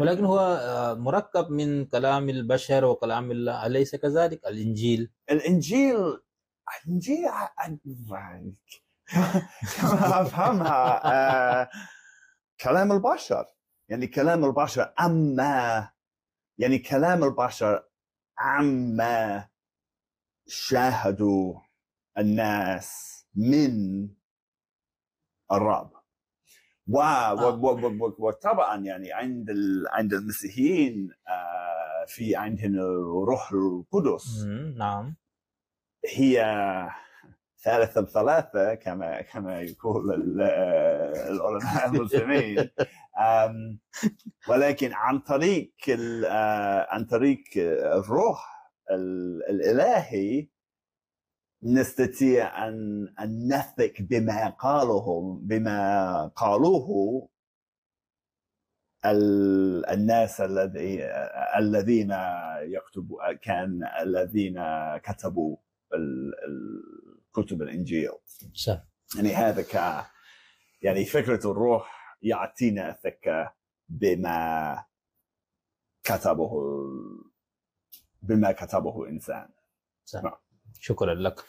ولكن هو مركب من كلام البشر وكلام الله، أليس كذلك الإنجيل؟ الإنجيل كما أفهمها كلام البشر، يعني كلام البشر يعني كلام البشر عما شاهدوا الناس من الرب. وطبعا يعني عند المسيحيين في عندنا الروح القدس. نعم. هي ثالث الثلاثة كما يقول العلماء المسلمين. ولكن عن طريق الروح الإلهي نستطيع أن نثق بما قالوه الناس الذين كتبوا كتب الإنجيل. صح. يعني هذا يعني فكرة الروح يعطينا ثقة بما كتبه إنسان. صح. شكرا لك.